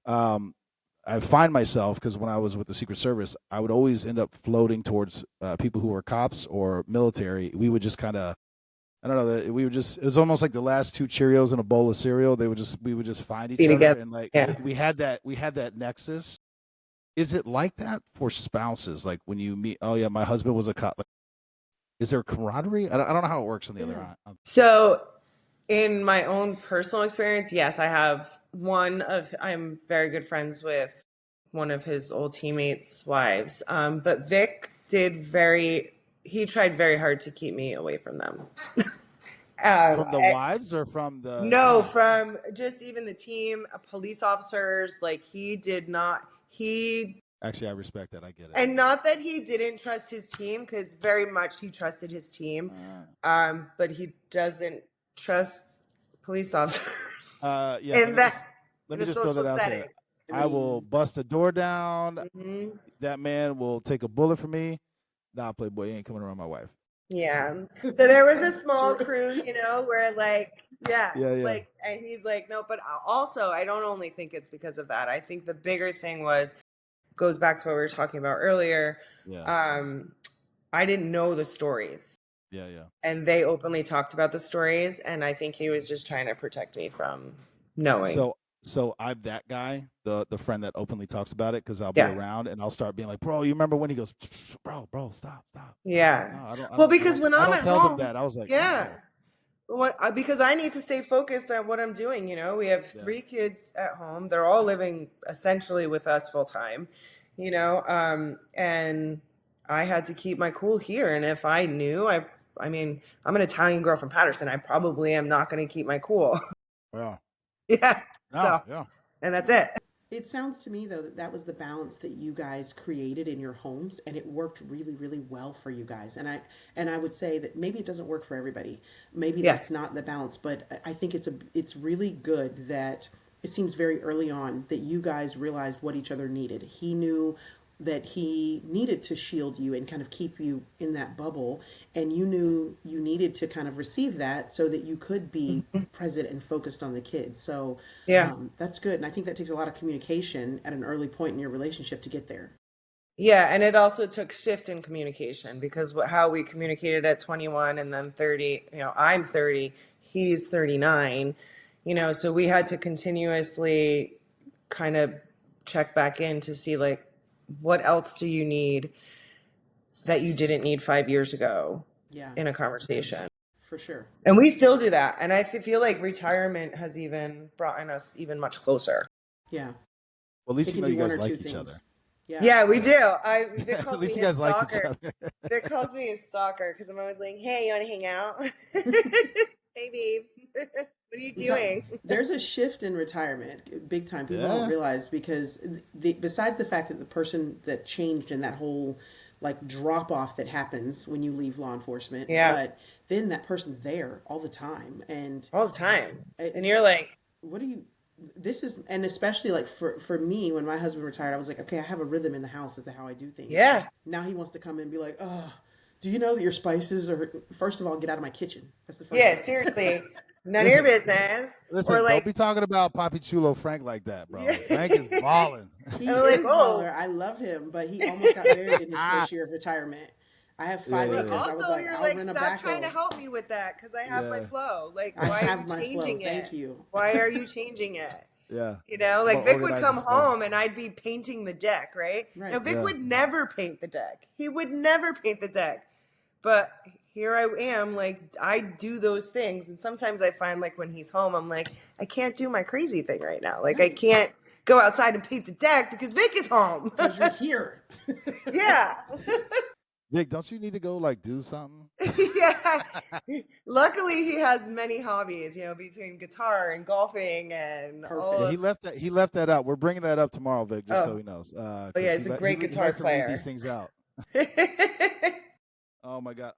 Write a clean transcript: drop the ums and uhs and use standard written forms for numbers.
I find myself, because when I was with the Secret Service, I would always end up floating towards people who were cops or military. We would just kind of, I don't know, we would just, it was almost like the last two Cheerios in a bowl of cereal. We would just find each Be other, together. and like Yeah. we had that nexus. Is it like that for spouses? Like when you meet, oh yeah, my husband was a cop. Like, is there camaraderie? I don't know how it works on the other end. So in my own personal experience, yes, I'm very good friends with one of his old teammates' wives. But Vic he tried very hard to keep me away from them. From the wives or from the No, team? from just even the team, police officers. Like Actually, I respect that. I get it. and not that he didn't trust his team, because very much he trusted his team. But he doesn't trust police officers. Yeah. Let me just throw that out setting. there. I will bust a door down. Mm-hmm. That man will take a bullet for me. Nah, Playboy, you ain't coming around my wife. Yeah. So there was a small crew, where Yeah. and he's like, no, but also I don't only think it's because of that. I think the bigger thing goes back to what we were talking about earlier. Yeah. I didn't know the stories. Yeah. And they openly talked about the stories, and I think he was just trying to protect me from knowing. So I'm that guy, the friend that openly talks about it, because I'll be around and I'll start being like, bro, you remember when? He goes, bro, stop. Yeah. No, because when I'm at tell home, them that. I was like, yeah. Because I need to stay focused on what I'm doing. We have 3 kids at home. They're all living essentially with us full time, and I had to keep my cool here. And if I knew, I mean, I'm an Italian girl from Paterson. I probably am not going to keep my cool. Yeah. Yeah. No, yeah. And that's it. It sounds to me, though, that was the balance that you guys created in your homes, and it worked really, really well for you guys. And I would say that maybe it doesn't work for everybody. Maybe that's not the balance, but I think it's really good that it seems very early on that you guys realized what each other needed. He knew that he needed to shield you and kind of keep you in that bubble, and you knew you needed to kind of receive that so that you could be present and focused on the kids. So that's good, and I think that takes a lot of communication at an early point in your relationship to get there. Yeah, and it also took shift in communication, because how we communicated at 21 and then 30, I'm 30, he's 39, so we had to continuously kind of check back in to see, like, what else do you need that you didn't need 5 years ago in a conversation? For sure. And we still do that. And I feel like retirement has even brought us even much closer. Yeah. Well, at least you guys like each other. Yeah, we do. Vic calls at least me you guys his like stalker. each other. Vic calls me his stalker because I'm always like, hey, you want to hang out? Hey, babe. What are you doing? There's a shift in retirement, big time. People don't realize, because besides the fact that the person that changed in that whole drop off that happens when you leave law enforcement, but then that person's there all the time, and you're like, what do you? This is, and especially for me, when my husband retired, I was like, okay, I have a rhythm in the house of how I do things. Yeah. Now he wants to come in and be like, oh, do you know that your spices are? First of all, get out of my kitchen. That's the first. Yeah, seriously. None of your business. Listen, don't be talking about Papi Chulo Frank like that, bro. Frank is balling. He is baller. I love him, but he almost got married in his first year of retirement. I have 5 acres. Also, I was like, you're I'll rent a stop backhoe. trying to help me with that, because I have my flow. Like, I why have are you my changing flow. it? Thank you. Why are you changing it? Yeah. Vic would come home and I'd be painting the deck, right? Now, Vic would never paint the deck. He would never paint the deck. But here I am, I do those things. And sometimes I find, when he's home, I'm like, I can't do my crazy thing right now. I can't go outside and paint the deck because Vic is home. Because you're here. Yeah. Vic, don't you need to go do something? Yeah. Luckily, he has many hobbies, between guitar and golfing and all. Yeah, he left that out. We're bringing that up tomorrow, Vic, just so he knows. He's a great guitar player. He these things out. Oh my God.